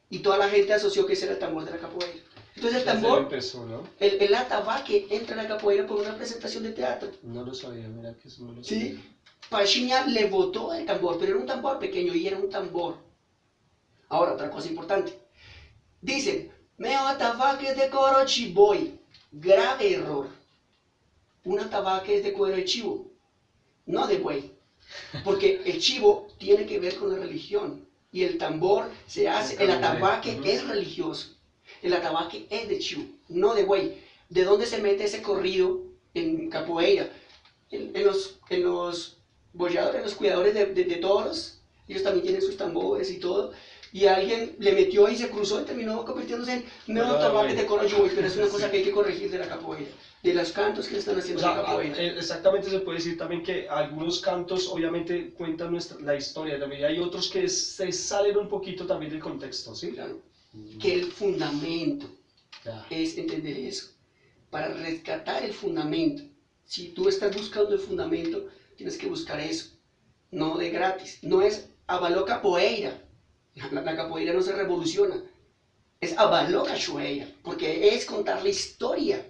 Y toda la gente asoció que ese era el tambor de la capoeira. Entonces el tambor, Empezó, ¿no? el atabaque entra en la capoeira por una presentación de teatro. No lo sabía, mira que eso no lo sabía. ¿Sí? Pashinha le botó el tambor, pero era un tambor pequeño y era un tambor. Ahora, otra cosa importante. Dicen, meu atabaque de coro chiboi. Grave error. Un atabaque es de cuero de chivo, no de buey. Porque el chivo tiene que ver con la religión. Y el tambor se hace, el atabaque es religioso. El atabaque es de chivo, no de buey. ¿De dónde se mete ese corrido en capoeira? En los bolladores, los cuidadores de toros, ellos también tienen sus tambores y todo. Y alguien le metió y se cruzó y terminó convirtiéndose en nuevo atabaque de coro chivo, pero es una cosa que hay que corregir de la capoeira, de los cantos que le están haciendo O sea, en la capoeira. exactamente, se puede decir también que algunos cantos obviamente cuentan la historia, también hay otros que se salen un poquito también del contexto, ¿sí? Claro. Que el fundamento Ya. es entender eso. Para rescatar el fundamento, si tú estás buscando el fundamento, tienes que buscar eso, no de gratis. No es avaló capoeira. La capoeira no se revoluciona, es avaló cachoeira, porque es contar la historia.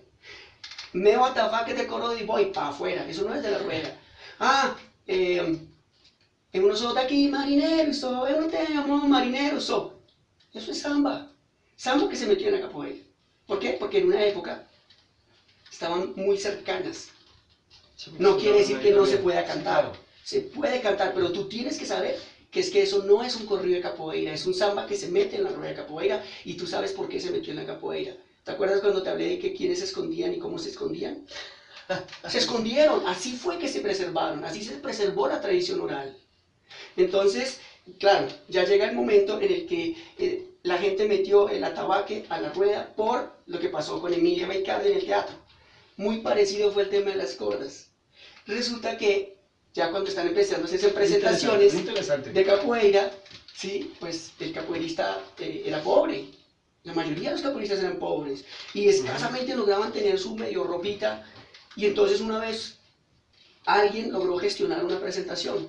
Meu atabaque de coro de boi, para afuera, eso no es de la rueda. Ah, eu não sou daqui, marinero, eu não te amo, marinero, sou. Eso es samba. Samba que se metió en la capoeira. ¿Por qué? Porque en una época estaban muy cercanas. No quiere decir que no se pueda cantar. Se puede cantar, pero tú tienes que saber que es que eso no es un corrido de capoeira, es un samba que se mete en la rueda de capoeira, y tú sabes por qué se metió en la capoeira. ¿Te acuerdas cuando te hablé de que quiénes se escondían y cómo se escondían? Se escondieron, así fue que se preservaron, así se preservó la tradición oral. Entonces, claro, ya llega el momento en el que la gente metió el atabaque a la rueda por lo que pasó con Emilia Vieicardi en el teatro. Muy parecido fue el tema de las cordas. Resulta que ya cuando están empezando a hacerse presentaciones de capoeira, ¿sí? Pues el capoeirista era pobre. La mayoría de los capoeiristas eran pobres y escasamente lograban tener su medio ropita. Y entonces una vez alguien logró gestionar una presentación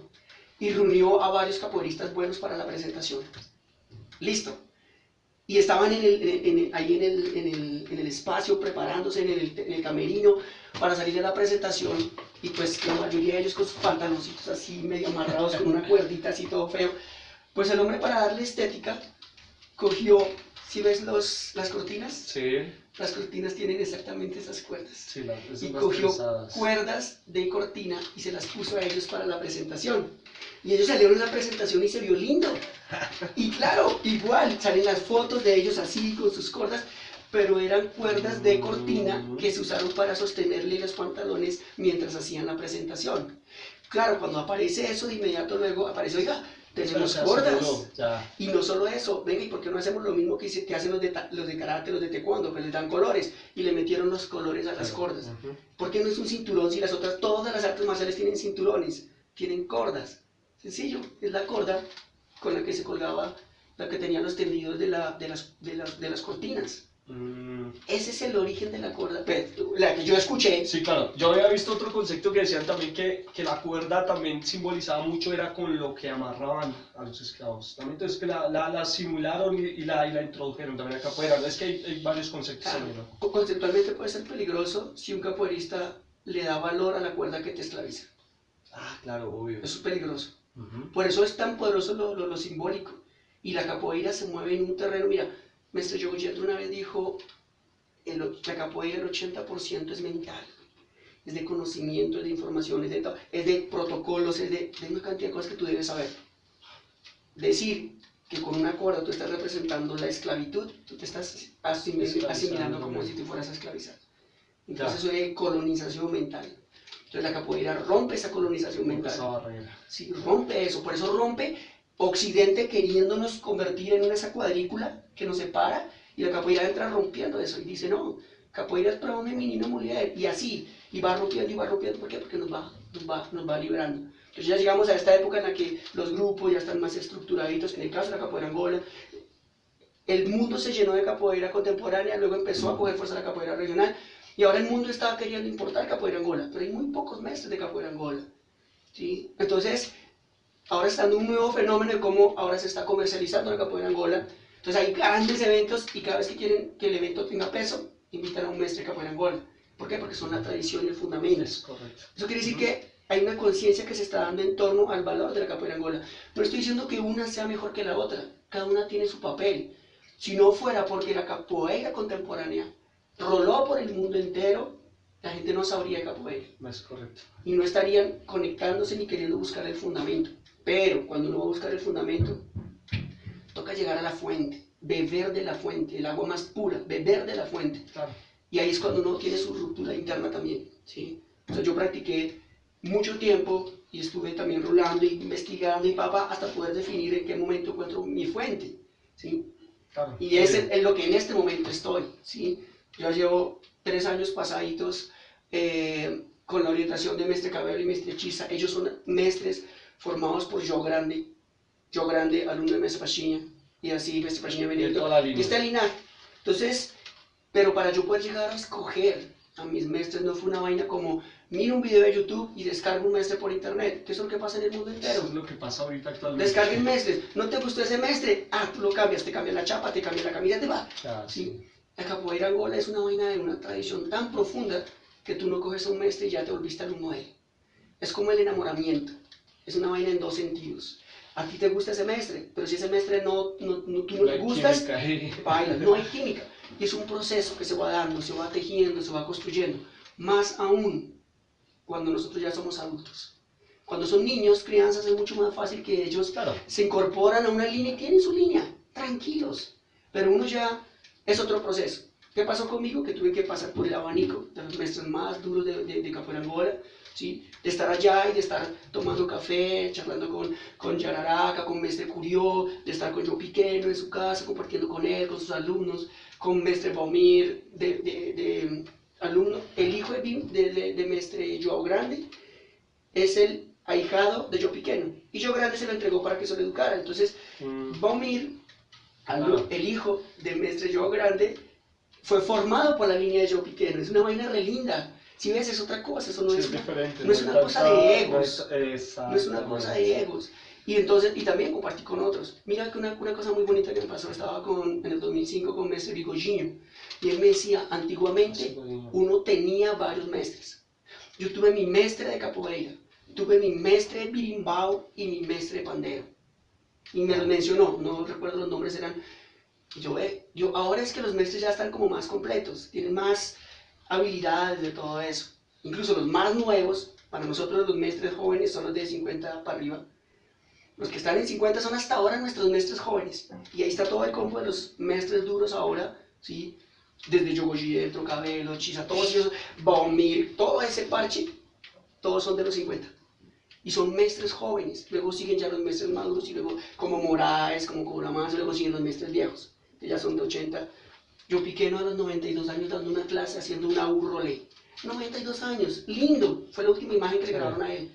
y reunió a varios capoeiristas buenos para la presentación. Listo. Y estaban ahí en el espacio preparándose en el camerino para salir a la presentación, y pues la mayoría de ellos con sus pantaloncitos así medio amarrados con una cuerdita así todo feo. Pues el hombre, para darle estética, cogió, ¿Sí ves las cortinas? Sí, Las cortinas tienen exactamente esas cuerdas. sí, esas Y las cogió trenzadas. cuerdas de cortina y se las puso a ellos para la presentación. Y ellos salieron en la presentación y se vio lindo. Y claro, igual salen las fotos de ellos así con sus cuerdas, pero eran cuerdas de cortina que se usaron para sostenerle los pantalones mientras hacían la presentación. Claro, cuando aparece eso, de inmediato luego aparece, oiga, tenemos cuerdas. Y no solo eso, venga, ¿y por qué no hacemos lo mismo que hacen los de karate, los de taekwondo? Pues les dan colores y le metieron los colores a las cordas. ¿Por qué no es un cinturón si las otras, todas las artes marciales tienen cinturones, tienen cordas? Sencillo, es la corda con la que se colgaba, la que tenía los tendidos de las cortinas. Ese es el origen de la cuerda, la que yo escuché. Sí, claro. Yo había visto otro concepto que decían también que la cuerda también simbolizaba mucho, era con lo que amarraban a los esclavos. También entonces que la simularon y la introdujeron también a capoeira. Es que hay varios conceptos Claro, también, ¿no? conceptualmente puede ser peligroso si un capoeirista le da valor a la cuerda que te esclaviza. Ah, claro, obvio. Eso es peligroso. Por eso es tan poderoso lo simbólico. Y la capoeira se mueve en un terreno, mira, Mestre Yoguilletro una vez dijo, la capoeira el 80% es mental, es de conocimiento, es de información, es de protocolos, es de una cantidad de cosas que tú debes saber. Decir que con una cuerda tú estás representando la esclavitud, tú te estás asimilando como si tú fueras a esclavizar. Entonces eso es colonización mental. Entonces la capoeira rompe esa colonización mental. Esa barrera. Sí, rompe eso, por eso rompe Occidente queriéndonos convertir en esa cuadrícula que nos separa, y la capoeira entra rompiendo eso y dice, no, capoeira es para un menino y mujer, y así, y va rompiendo, ¿por qué? Porque nos va liberando. Entonces ya llegamos a esta época en la que los grupos ya están más estructuraditos, en el caso de la capoeira Angola, el mundo se llenó de capoeira contemporánea, luego empezó a coger fuerza la capoeira regional, y ahora el mundo está queriendo importar capoeira Angola, pero hay muy pocos mestres de capoeira Angola, ¿sí? Entonces, ahora está dando un nuevo fenómeno de cómo ahora se está comercializando la capoeira Angola. Entonces hay grandes eventos y cada vez que quieren que el evento tenga peso, invitan a un mestre de capoeira Angola. ¿Por qué? Porque son la tradición y el fundamento. Es correcto. Eso quiere decir que hay una conciencia que se está dando en torno al valor de la capoeira Angola. No estoy diciendo que una sea mejor que la otra, cada una tiene su papel. Si no fuera porque la capoeira contemporánea roló por el mundo entero, la gente no sabría de capoeira. Es correcto. Y no estarían conectándose ni queriendo buscar el fundamento. Pero cuando uno va a buscar el fundamento, toca llegar a la fuente, beber de la fuente, el agua más pura, beber de la fuente. Claro. Y ahí es cuando uno tiene su ruptura interna también, ¿sí? O sea, yo practiqué mucho tiempo y estuve también rolando y investigando hasta poder definir en qué momento encuentro mi fuente, ¿sí? Claro. Y es en lo que en este momento estoy, ¿sí? Yo llevo 3 años pasaditos con la orientación de Mestre Cabello y Mestre Chisa. Ellos son mestres formados por Yo Grande, alumno de Mestre Pachiña, y así Mestre Pachiña Benito, y este linaje. Entonces, pero para yo poder llegar a escoger a mis mestres no fue una vaina como miro un video de YouTube y descargo un mestre por internet, que eso es lo que pasa en el mundo entero. Eso es lo que pasa ahorita actualmente. Descarguen mestres, no te gustó ese mestre, tú lo cambias, te cambias la chapa, te cambias la camisa, te va. Claro, ¿sí? La capoeira Angola es una vaina de una tradición tan profunda que tú no coges a un mestre y ya te volviste alumno de él. Es como el enamoramiento, es una vaina en 2 sentidos. A ti te gusta ese mestre, pero si ese mestre tú no le gustas, baila, no hay química. Y es un proceso que se va dando, se va tejiendo, se va construyendo. Más aún cuando nosotros ya somos adultos. Cuando son niños, crianzas, es mucho más fácil que ellos se incorporan a una línea y tienen su línea, tranquilos. Pero uno ya es otro proceso. ¿Qué pasó conmigo? Que tuve que pasar por el abanico de los mestres más duros de capoeira Angola, ¿sí? De estar allá y de estar tomando café, charlando con Yararaca, con Mestre Curió, de estar con Joe Piqueno en su casa, compartiendo con él, con sus alumnos, con Mestre Baumir, alumno, el hijo de Mestre Joao Grande, es el ahijado de Joe Piqueno, y Joe Grande se lo entregó para que se lo educara. Entonces, Baumir, el hijo de Mestre Joao Grande, fue formado por la línea de Joe Piqueno. Es una vaina re linda. Si ves, es otra cosa, eso no es una cosa de egos. No es una cosa de egos. Y entonces, y también compartí con otros. Mira que una cosa muy bonita que me pasó, estaba en el 2005 con Mestre Bigoginho, y él me decía, antiguamente uno tenía varios mestres. Yo tuve mi mestre de capoeira, tuve mi mestre de birimbau y mi mestre de pandero. Y me los mencionó, no recuerdo los nombres, eran Yo ahora es que los maestros ya están como más completos, tienen más habilidades de todo eso. Incluso los más nuevos, para nosotros los maestros jóvenes son los de 50 para arriba. Los que están en 50 son hasta ahora nuestros maestros jóvenes. Y ahí está todo el combo de los maestros duros ahora, ¿sí? Desde Yogoji, Trocabelo, Chisa, todos ellos, Baumir, todo ese parche, todos son de los 50. Y son maestros jóvenes. Luego siguen ya los maestros maduros y luego como Moraes, como Cobramás, luego siguen los maestros viejos, que ya son de 80. Yo Piqueno a los 92 años dando una clase haciendo una urrole. 92 años, lindo. Fue la última imagen que le grabaron a él.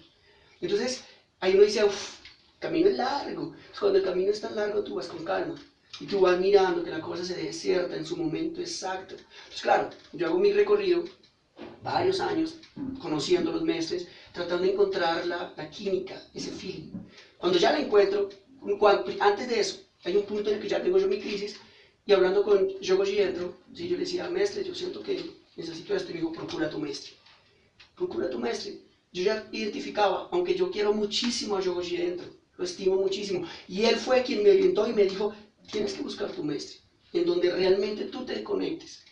Entonces, ahí uno dice, uff, el camino es largo. Cuando el camino es tan largo, tú vas con calma. Y tú vas mirando que la cosa se desierta en su momento exacto. Entonces, claro, yo hago mi recorrido, varios años, conociendo a los maestros, tratando de encontrar la química, ese feeling. Cuando ya la encuentro, antes de eso, hay un punto en el que ya tengo yo mi crisis, y hablando con Yogoji Entro, ¿sí? Yo le decía, maestre, yo siento que necesito esto, y me dijo, procura tu maestre. Procura tu maestre. Yo ya identificaba, aunque yo quiero muchísimo a Yogoji Entro, lo estimo muchísimo, y él fue quien me orientó y me dijo, tienes que buscar tu maestre, en donde realmente tú te conectes.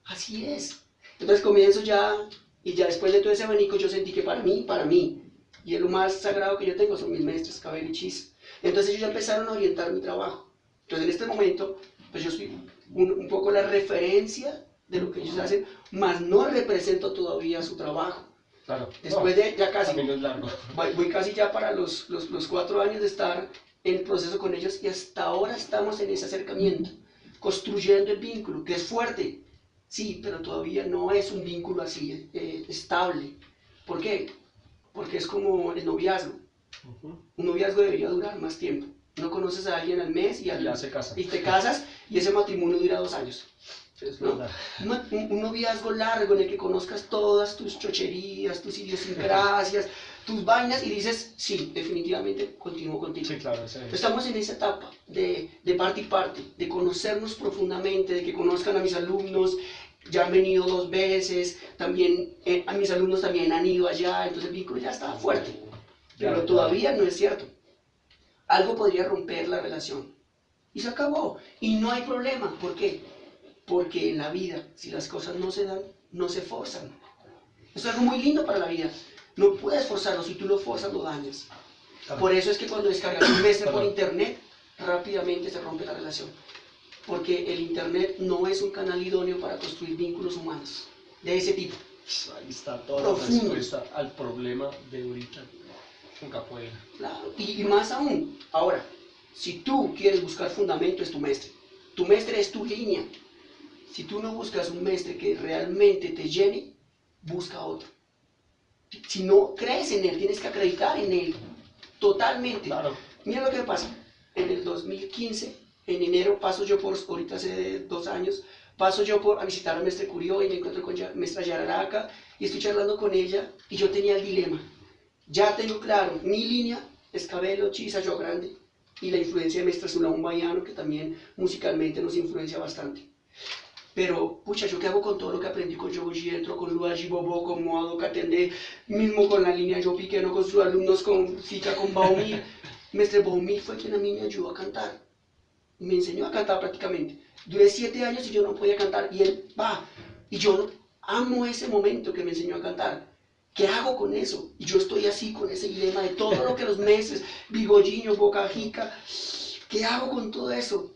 Así es. Entonces comienzo ya, y ya después de todo ese abanico yo sentí que para mí, y es lo más sagrado que yo tengo, son mis maestros, Cabello y Chis. Entonces ellos ya empezaron a orientar mi trabajo. Entonces en este momento, pues yo soy un poco la referencia de lo que ellos hacen, mas no represento todavía su trabajo. Claro. Después de ya casi, es largo. Voy casi ya para los 4 años de estar en proceso con ellos y hasta ahora estamos en ese acercamiento, construyendo el vínculo, que es fuerte, sí, pero todavía no es un vínculo así estable. ¿Por qué? Porque es como el noviazgo. Un noviazgo debería durar más tiempo. No conoces a alguien al mes y te casas y ese matrimonio dura 2 años. ¿No? Un noviazgo largo en el que conozcas todas tus chocherías, tus idiosincrasias, tus vainas y dices, sí, definitivamente continúo contigo. Sí, claro, sí. Estamos en esa etapa de parte y parte, de conocernos profundamente, de que conozcan a mis alumnos, ya han venido 2 veces, también a mis alumnos también han ido allá, entonces el vínculo ya está fuerte, pero todavía no es cierto. Algo podría romper la relación y se acabó, y no hay problema. ¿Por qué? Porque en la vida, si las cosas no se dan, no se forzan. Eso es algo muy lindo para la vida. No puedes forzarlo, si tú lo forzas lo dañas. Por eso es que cuando descargas un maestro por internet, rápidamente se rompe la relación. Porque el internet no es un canal idóneo para construir vínculos humanos de ese tipo. Ahí está toda la respuesta al problema de ahorita. Nunca puede. Claro, y más aún, ahora, si tú quieres buscar fundamento, es tu maestro. Tu maestro es tu línea. Si tú no buscas un maestro que realmente te llene, busca otro. Si no crees en él, tienes que acreditar en él totalmente. Claro. Mira lo que me pasa. En el 2015, en enero, paso yo por, ahorita hace 2 años, paso yo por a visitar a Mestre Curió y me encuentro con Mestra Yararaca y estoy charlando con ella y yo tenía el dilema. Ya tengo claro, mi línea es Cabello, Chisa, Yo Grande y la influencia de Mestra Zulán Bayano, que también musicalmente nos influencia bastante. Pero, pucha, ¿yo qué hago con todo lo que aprendí con Yogoji Entro, con Luaji Bobo, con Moado Katende, mismo con la línea Yo Piqueno, con sus alumnos, con Fika, con Baumir? Mestre Baumir fue quien a mí me ayudó a cantar. Me enseñó a cantar prácticamente. Duré 7 años y yo no podía cantar, y él va. Y yo amo ese momento que me enseñó a cantar. ¿Qué hago con eso? Y yo estoy así con ese dilema de todo lo que los meses, Bigolliño, Boca Jica, ¿qué hago con todo eso?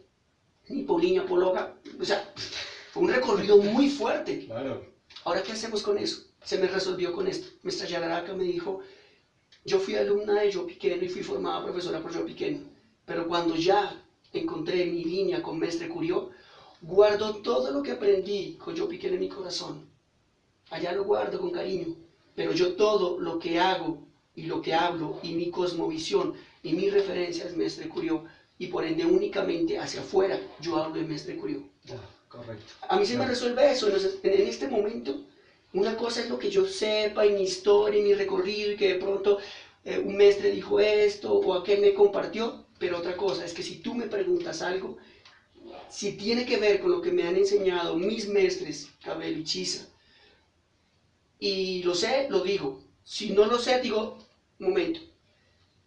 Ni Poliña, Pologa, o sea, fue un recorrido muy fuerte. Claro. Ahora, ¿qué hacemos con eso? Se me resolvió con esto. Mestra Yararaca me dijo, yo fui alumna de Yo Piqueno y fui formada profesora por Yo Piqueno, pero cuando ya encontré mi línea con Mestre Curió, guardo todo lo que aprendí con Yo Piqueno en mi corazón. Allá lo guardo con cariño, pero yo todo lo que hago y lo que hablo y mi cosmovisión y mi referencia es Mestre Curió, y por ende únicamente hacia afuera yo hablo de Mestre Curió. Correcto. A mí se me resuelve eso. Entonces, en este momento, una cosa es lo que yo sepa y mi historia y mi recorrido y que de pronto un maestre dijo esto o aquel me compartió, pero otra cosa es que si tú me preguntas algo, si tiene que ver con lo que me han enseñado mis maestres, Cabello y Chisa, y lo sé, lo digo. Si no lo sé, digo, un momento,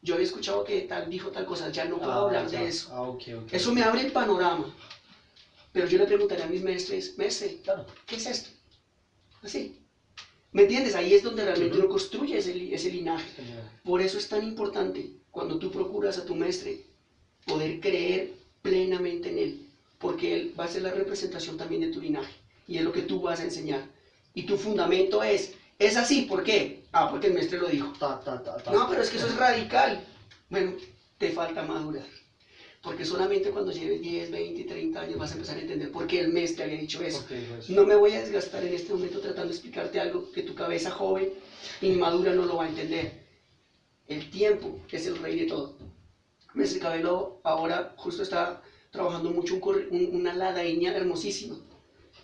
yo había escuchado que tal dijo tal cosa, ya no puedo hablar de eso. Okay. Eso me abre el panorama. Pero yo le preguntaría a mis mestres, mestre, Claro. ¿qué es esto? Así. ¿Me entiendes? Ahí es donde realmente uno construye ese linaje. Por eso es tan importante cuando tú procuras a tu mestre poder creer plenamente en él, porque él va a ser la representación también de tu linaje y es lo que tú vas a enseñar. Y tu fundamento es así, ¿por qué? Ah, porque el mestre lo dijo. No, pero es que eso es radical. Bueno, te falta madurar. Porque solamente cuando lleves 10, 20, 30 años vas a empezar a entender por qué el mestre había dicho eso. No me voy a desgastar en este momento tratando de explicarte algo que tu cabeza joven e inmadura no lo va a entender. El tiempo es el rey de todo. Mestre Cabello ahora justo está trabajando mucho una ladaña hermosísima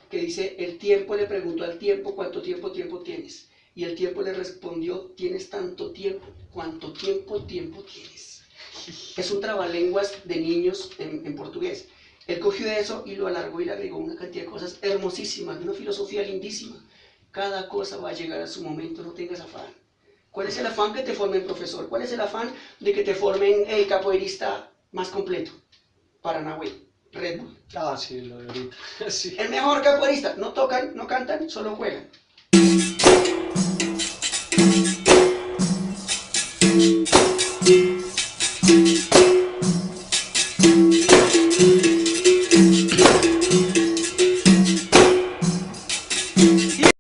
que dice, el tiempo le preguntó al tiempo cuánto tiempo tienes. Y el tiempo le respondió, tienes tanto tiempo, cuánto tiempo tienes. Es un trabalenguas de niños en portugués. Él cogió eso y lo alargó y le agregó una cantidad de cosas hermosísimas, una filosofía lindísima. Cada cosa va a llegar a su momento, no tengas afán. ¿Cuál es el afán que te formen profesor? ¿Cuál es el afán de que te formen el capoeirista más completo? Paranagüey, Red Bull. Ah, sí, lo de ahorita. Sí. El mejor capoeirista. No tocan, no cantan, solo juegan.